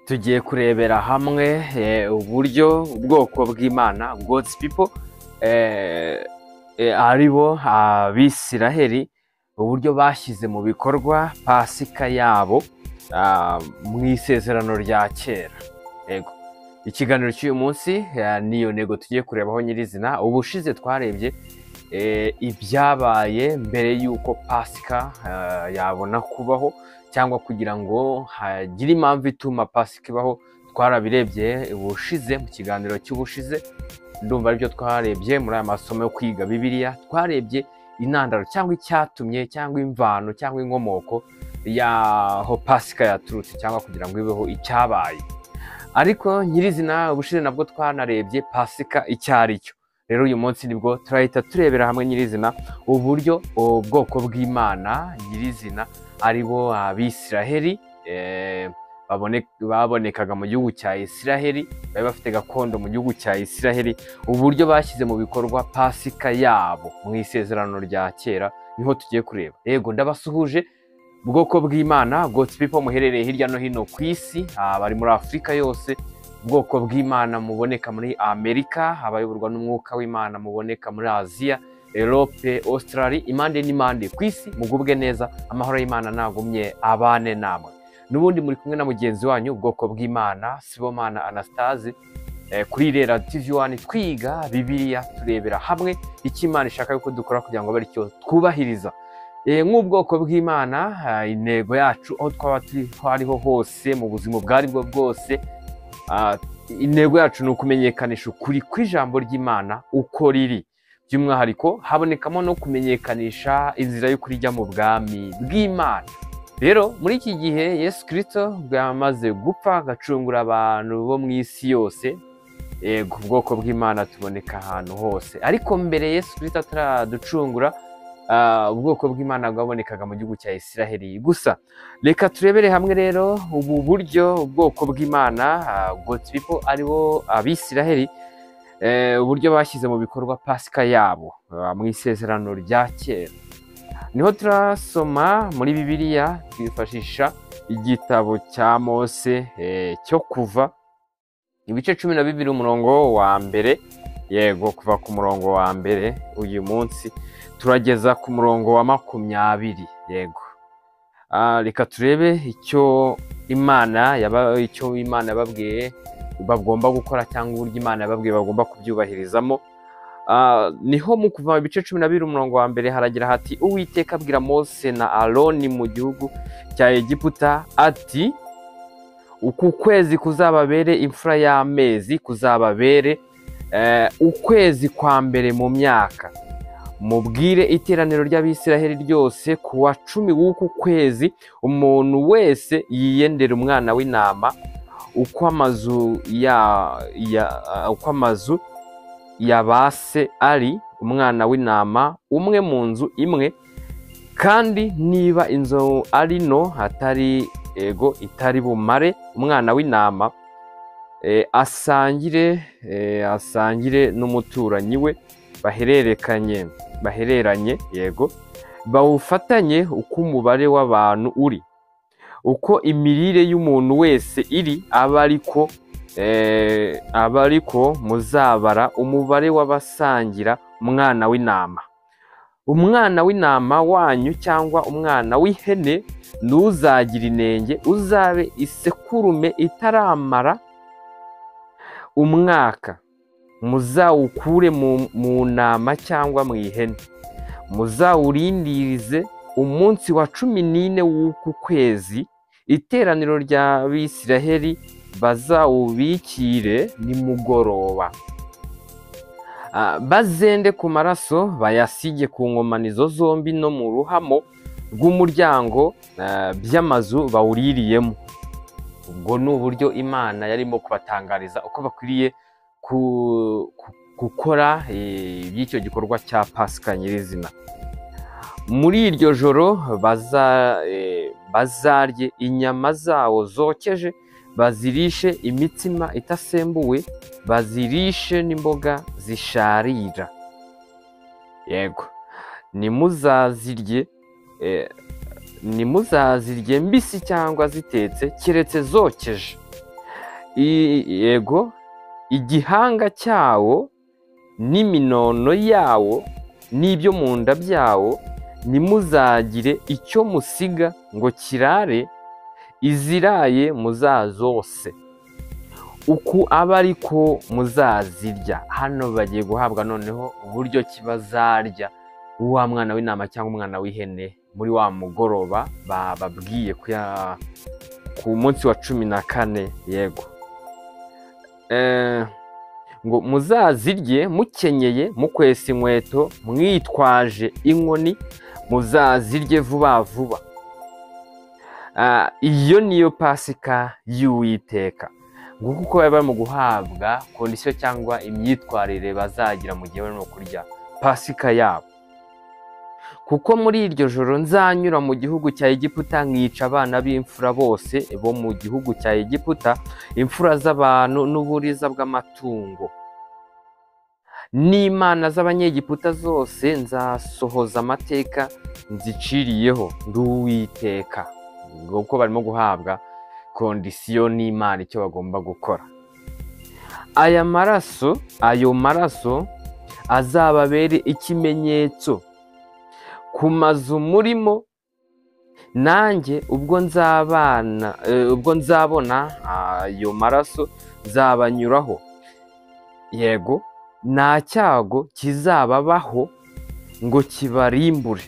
tugiye kurebera hamwe uburyo ubwoko bw'Imana God's people aribo Abisiraheli uburyo bashyize mu bikorwa Pasika yabo mu isezerano rya kera. Yego, ikiganiro cy'uyu munsi niyo ntego tugiye kurebaho nyirizina. Ubushize twarebye ibyabaye mbere y'uko Pasika yabona kubaho cyangwa kugira ngo hagire impamvu ituma Pasika ibaho. Twarabirebye ubushize mu kiganiro cy'ubushize, ndumva aribyo twarebye muri aya masomo yo kwiga Bibiliya. Twarebye intandaro cyangwa icyatumye cyangwa imvano cyangwa inkomoko y'aho Pasika yaturutse cyangwa kugira ngo ibeho icyabaye. Ariko nyirizina ubushize nabwo twanarebye Pasika icyo ari cyo. Rero uyu munsi nibwo turahita turebera hamwe nyirizina uburyo ubwoko bw'Imana nyirizina aribo Abisiraheli babonekaga mu gihugu cya Isiraheli, bari bafite gakondo mu gihugu cya Isiraheli, uburyo bashyize mu bikorwa Pasika yabo mu isezerano rya kera niho tugiye kureba. Yego, ndabasuhuje ubwoko bw'Imana God's people muherereye hirya no hino ku isi, bari muri Afurika yose, ubwoko bw'Imana muboneka muri Amerika, abayoborwa n'umwuka w'Imana muboneka muri Aziya, Europe, Australia, impande n'impande ku isi. Mugubwe neza, amahoro y'Imana nagumye abane namwe. N'ubundi muri kumwe na mugenzi wanyu ubwoko bw'Imana Sibomana Anastase kuri Irera TV1 twiga Bibiliya, turebera hamwe icyo Imana ishaka yuko dukora kugira ngo abe aricyo twubahiriza. Nk'ubwoko bw'Imana, intego yacu aho twaba twariho hose mu buzima bwari bwo bwose, intego yacu ni ukumenyekanisha ukuri kw'ijambo ry'Imana uko riri. By'umwihariko habonekamo no kumenyekanisha inzira y'ukuri ijya mu bwami bw'Imana. Rero muri iki gihe Yesu Kristo bwamaze gupfa agacungura abantu bo mu isi yose. Yego, ubwoko bw'Imana tuboneka ahantu hose, ariko mbere Yesu Kristo ataraducungura ubwoko bw'Imana bwabonekaga mu gihugu cya Isiraheli gusa. Reka turebere hamwe rero ubu buryo ubwoko bw'Imana God's people aribo Abisiraheli uburyo bashyize mu bikorwa Pasika yabo mu isezerano rya kera. Niho turasoma muri Bibiliya, twifashisha igitabo cya Mose cyo Kuva, ibice 12 umurongo wa mbere. Yego, kuva ku murongo wa mbere uyu munsi turageza ku murongo wa 20. Yego, reka turebe icyo Imana yababwiye bagomba gukora cyangwa uburyo Imana yababwiye bagomba kubyubahirizamo. Niho mu Kuva ibice 12 umurongo wa mbere haragira hati, Uwiteka abwira Mose na Aroni mu gihugu cya Egiputa ati, uku kwezi kuzababere imfura y'amezi, kuzababere ukwezi kwa mbere mu myaka. Mubwire iteraniro ry'Abisiraheli ryose ku wa 10 w'uku kwezi umuntu wese yiyendera umwana w'intama uko amazu yabase ari, umwana w'intama umwe mu nzu imwe. Kandi niba inzu ari no itari bumare umwana w'intama, asangire n'umuturanyi we bahereranye. Yego, bawufatanye uko umubare w'abantu uri, uko imirire y'umuntu wese iri, aba ariko muzabara umubare w'abasangira umwana w'intama. Umwana w'intama wanyu cyangwa umwana w'ihene ntuzagira inenge, uzabe isekurume itaramara umwaka. Muzawukure mu ntama cyangwa mu ihene, muzawurindirize umunsi wa 14 w'uku kwezi. Iteraniro ry'Abisiraheli bazawubikire nimugoroba, bazende ku maraso bayasige ku nkomanizo zombi no mu ruhamo rw'umuryango by'amazu bawuririyemo. Ubwo ni uburyo Imana yarimo kubatangariza uko bakwiriye gukora by'icyo gikorwa cya Pasika nyirizina. Muri iryo joro bazarye inyama zawo zokeje, bazirishe imitsima itasembuwe, bazirishe n'imboga zisharira. Yego, nimuzazirye mbisi cyangwa zitetse keretse zokeje. yego, igihanga cyawo n'iminono yawo n'ibyo mu nda byawo, ntimuzagire icyo musiga ngo kirare, iziraye muzazose, uku aba ariko muzazirya. Hano bagiye guhabwa noneho uburyo ki bazarya wa mwana w'intama cyangwa umwana w'ihene muri wa mugoroba bababwiye ku munsi wa 14. Yego, ngo muzazirye mukenyeye, mukwesa inkweto, mwitwaje inkoni, muzazirye vuba vuba. Iyo niyo pasika y'Uwiteka. Nguko uko bari barimo guhabwa kondisiyo cyangwa imyitwarire bazagira mu gihe barimo kurya pasika yabo. Kuko muri iryo joro nzanyura mu gihugu cya Egiputa, nkica abana b'imfura bose bo mu gihugu cya Egiputa, imfura z'abantu n'uburiza bw'amatungo n'imana z'abanyegiputa zose, nzasohoza amateka nziciriyeho, ndi Uwiteka. Nguko barimo guhabwa kondisiyo n'Imana icyo bagomba gukora. Ayo maraso azababere ikimenyetso ku mazu murimo, nanjye ubwo nzabona ayo maraso nzabanyuraho. Yego, nta cyago kizababaho ngo kibarimbure,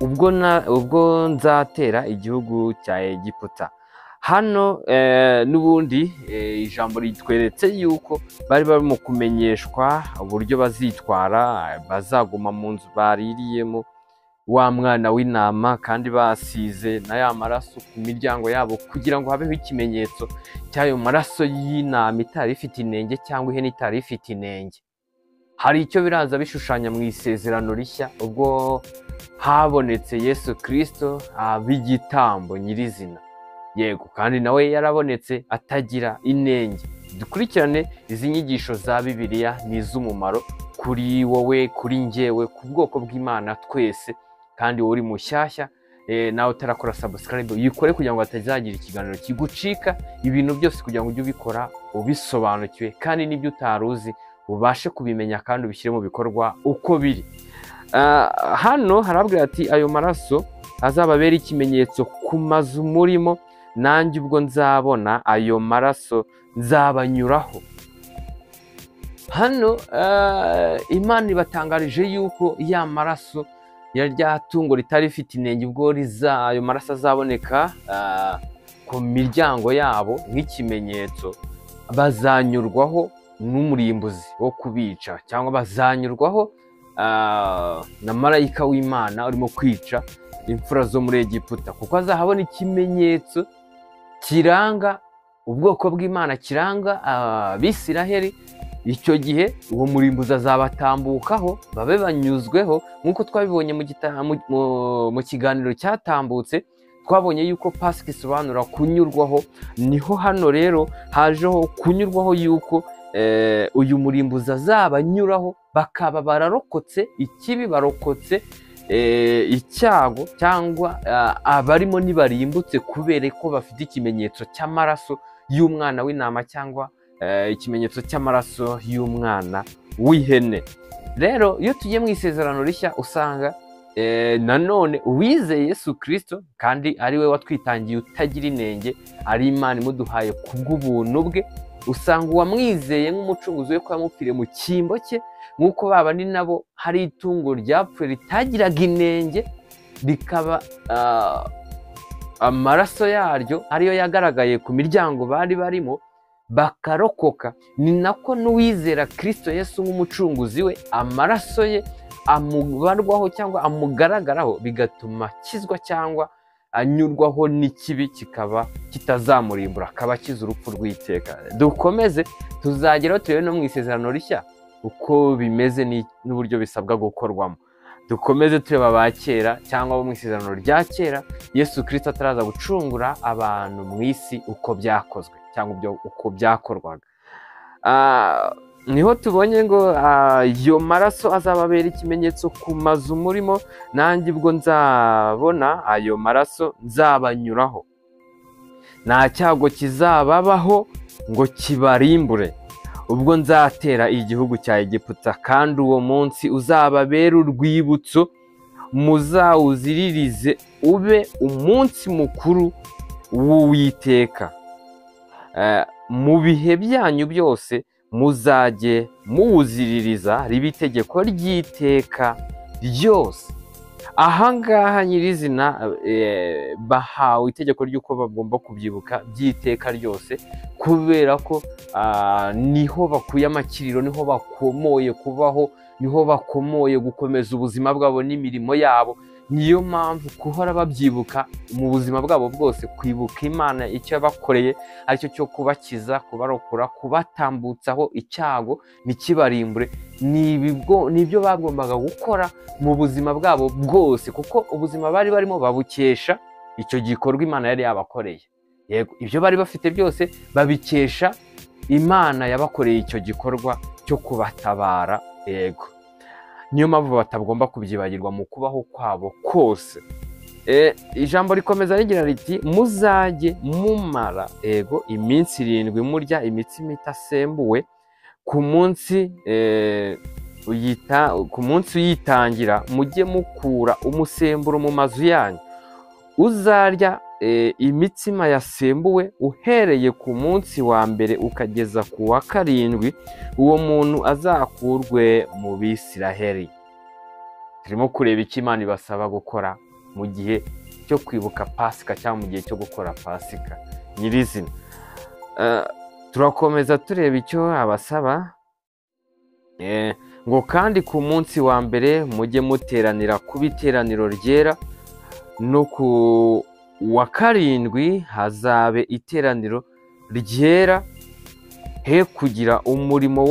ubwo nzatera igihugu cya Egiputa. Hano n'ubundi ijambo ritweretse yuko bari barimo kumenyeshwa uburyo bazitwara, bazaguma mu nzu baririyemo wa mwana w'intama, kandi basize na ya maraso ku miryango yabo kugira ngo habeho ikimenyetso cy'ayo maraso y'intama itari ifite inenge cyangwa ihene itari ifite inenge. Hari icyo biraza bishushanya mu isezerano rishya, ubwo habonetse Yesu Kristo b'igitambo nyirizina. Yego, kandi nawe yarabonetse atagira inenge. Dukurikirane izi nyigisho za Bibiliya, ni iz'umumaro kuri wowe, kuri njyewe, ku bwoko bw'Imana twese. Kandi wowe uri mushyashya, nawe utarakora subscribe uyikore kugira ngo hatazagira ikiganiro kigucika, ibintu byose kugira ngo ujye ubikora ubisobanukiwe, kandi n'ibyo utaruzi ubashe kubimenya kandi ubishyire mu bikorwa uko biri. Hano harabwira ati ayo maraso azababera ikimenyetso ku mazu murimo, nanjye ubwo nzabona ayo maraso nzabanyuraho. Hano Imana ibatangarije yuko ya maraso ya rya tungo ritari rifite inenge, ubwo ayo maraso azaboneka ku miryango yabo nk'ikimenyetso, bazanyurwaho n'umurimbuzi wo kubica, cyangwa bazanyurwaho na marayika w'Imana urimo kwica imfura zo muri Egiputa, kuko azahabona ikimenyetso kiranga ubwoko bw'Imana, kiranga Abisiraheli. Icyo gihe uwo murimbuzi azabatambukaho babe banyuzweho, nk'uko twabibonye mu kiganiro cyatambutse. Twabonye yuko pasika isobanura kunyurwaho, niho hano rero hajeho kunyurwaho yuko uyu murimbuzi azabanyuraho, bakaba bararokotse ikibi, barokotse icyago, cyangwa abarimo ntibarimbutse kubera ko bafite ikimenyetso cy'amaraso y'umwana w'intama, cyangwa ikimenyetso cy'amaraso y'umwana w'ihene. Rero iyo tugiye mu isezerano rishya, usanga nanone uwizeye Yesu Kristo, kandi ari we watwitangiye utagira inenge, ari Imana imuduhaye kubw'ubuntu bwe. Usanga uwamwizeye nk'umucunguzi we ko yamupfiriye mu cyimbo cye, nk'uko babandi nabo hari itungo ryapfuye ritagiraga inenge, rikaba amaraso yaryo ariyo yagaragaye ku miryango bari barimo, bakarokoka. Ni nako n'uwizera Kristo Yesu nk'umucunguzi we, amaraso ye amubarwaho cyangwa amugaragaraho, bigatuma akizwa cyangwa anyurwaho n'ikibi, kikaba kitazamurimbura, akaba akiza urupfu rw'iteka. Dukomeze tuzageraho turebe no mu isezerano rishya uko bimeze n'uburyo bisabwa gukorwamo. Dukomeze tureba aba kera cyangwa abo mu isezerano rya kera, Yesu Kristo ataraza gucungura abantu mu isi uko byakozwe cyangwa uko byakorwaga. Niho tubonye ngo ayo maraso azababera ikimenyetso ku mazu murimo, nanjye ubwo nzabona ayo maraso nzabanyuraho, nta cyago kizababaho ngo kibarimbure ubwo nzatera igihugu cya Egiputa, kandi uwo munsi uzababera urwibutso, muzawuziririze ube umunsi mukuru w'Uwiteka. Mu bihe byanyu byose muzajye muwuziririza, ribe itegeko ry'iteka ryose. Ahangaha nyirizina bahawe itegeko ry'uko bagomba kubyibuka by'iteka ryose, kubera ko niho bakuye amakiriro, niho bakomoye kubaho, niho bakomoye gukomeza ubuzima bwabo n'imirimo yabo. Niyo mpamvu guhora babyibuka mu buzima bwabo bwose, kwibuka Imana icyo yabakoreye aricyo cyo kubakiza, kubarokora, kubatambutsaho icyago ntikibarimbure. Nibyo bagombaga gukora mu buzima bwabo bwose, kuko ubuzima bari barimo babukesha icyo gikorwa Imana yari yabakoreye. Yego, ibyo bari bafite byose babikesha Imana yabakoreye icyo gikorwa cyo kubatabara. Yego, niyo mpamvu batagomba kubyibagirwa mu kubaho kwabo kose. Ijambo rikomeza rigira riti muzajye mumara iminsi 7 murya imitsima itasembuwe, ku munsi uyitangira mujye mukura umusemburo mu mazu yanyu. Uzarya imitsima yasembuwe uhereye ku munsi wa mbere ukageza ku wa 7, uwo muntu azakurwe mu Bisiraheli. Turimo kureba icyo Imana ibasaba gukora mu gihe cyo kwibuka Pasika, cyangwa mu gihe cyo gukora Pasika nyirizina. Turakomeza tureba icyo abasaba, ngo kandi ku munsi wa mbere mujye muteranira ku iteraniro ryera, no ku wa 7 hazabe iteraniro ryera, he kugira umurimo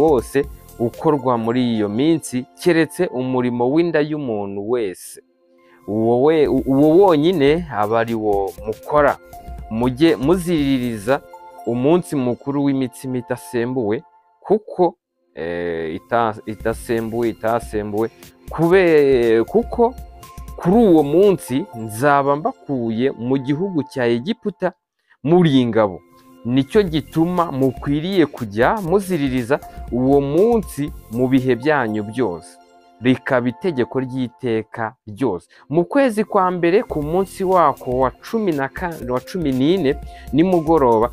wose ukorwa muri iyo minsi, keretse umurimo w'inda y'umuntu wese, uwo wonyine aba ari wo mukora. Mujye muziririza umunsi mukuru w'imitsima itasembuwe, kuko itasembuwe, kuko kuri uwo munsi nzaba mbakuye mu gihugu cya Egiputa muri ingabo. Nicyo gituma mukwiriye kujya muziririza uwo munsi mu bihe byanyu byose, rikaba itegeko ry'iteka ryose. Mu kwezi kwa mbere ku munsi wako wa 14 nimugoroba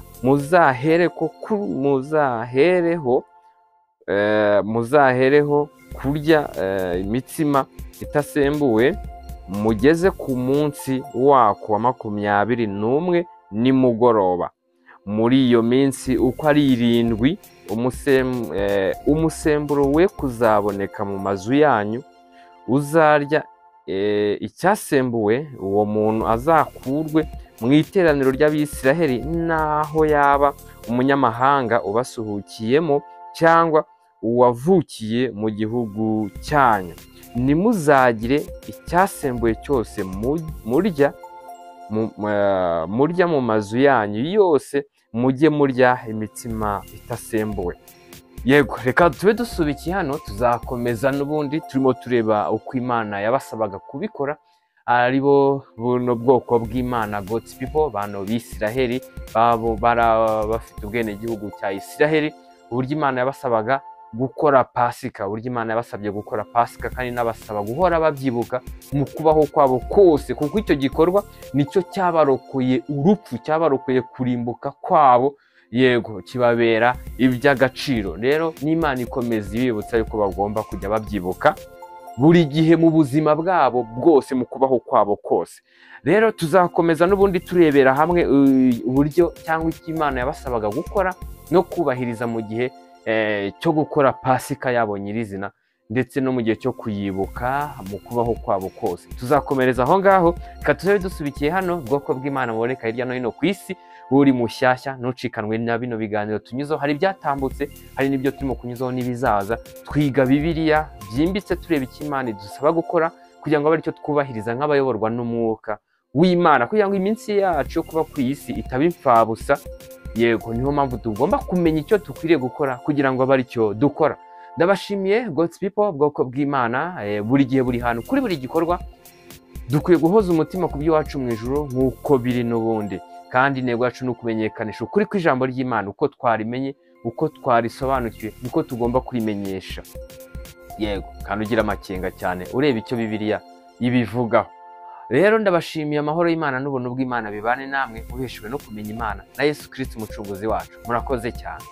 muzahereho kurya imitsima itasembuwe, mugeze ku munsi wako wa 21 nimugoroba. Muri iyo minsi uko ari 7 umusemburo we kuzaboneka mu mazu yanyu. Uzarya icyasembuwe, uwo muntu azakurwe mu iteraniro ry'Abisiraheli, naho yaba umunyamahanga ubasuhukiyemo cyangwa uwavukiye mu gihugu cyanyu. Nimuzagire icyasembuwe cyose murya mu mazu yanyu yose, mujye murya imitsima itasembuwe. Yego, reka tube dusubikiye hano, tuzakomeza n'ubundi turimo tureba uko Imana yabasabaga kubikora, ari bo buno bwoko bw'Imana, God's people, bano Bisiraheli, babo bafite ubwene gihugu cya Isiraheli, uburyo Imana yabasabaga gukora Pasika, uburyo Imana yabasabye gukora Pasika, kandi n'abasaba guhora babyibuka mu kubaho kwabo kose, kuko icyo gikorwa nicyo cyabarokoye urupfu, cyabarokoye kurimbuka kwabo. Yego, kibabera iby'agaciro. Rero n'Imana ikomeza ibibutsa yuko bagomba kujya babyibuka buri gihe mu buzima bwabo bwose, mu kubaho kwabo kose. Rero tuzakomeza n'ubundi turebera hamwe uburyo cyangwa icyo Imana yabasabaga gukora no kubahiriza mu gihe cyo gukora Pasika yabo nyirizina, ndetse no mu gihe cyo kuyibuka mu kubaho kwabo kose. Tuzakomereza aho ngaho, reka tuzebe dusubikiye hano. Bwoko bw'Imana muboneka hirya no hino ku isi, uri mushyashya ntucikanwe na bino biganiro tunyuzeho. Hari ibyatambutse, hari n'ibyo turimo kunyuzaho n'ibizaza. Twiga Bibiliya byimbitse, tureba icyo Imana idusaba gukora, kugira ngo abe aricyo twubahiriza nk'abayoborwa n'umwuka w'Imana, kugira ngo iminsi yacu yo kuba ku isi itaba imfabusa. Yego, niyo mpamvu tugomba kumenya icyo dukwiriye gukora kugira ngo abe aricyo dukora. Ndabashimiye God's people, bwoko bw'Imana, buri gihe, buri hantu, kuri buri gikorwa dukwiye guhoza umutima ku by'iwacu mu ijuru nk'uko biri n'ubundi, kandi intego yacu ni ukumenyekanisha ukuri kw'ijambo ry'Imana, uko twarimenye, uko twarisobanukiwe, niko tugomba kurimenyesha. Yego, kandi ugira amakenga cyane ureba icyo Bibiliya ibivugaho. Rero ndabashimiye, amahoro y'Imana n'ubuntu bw'Imana bibane namwe, uheshejwe no kumenya Imana na Yesu Kristo umucunguzi wacu. Murakoze cyane.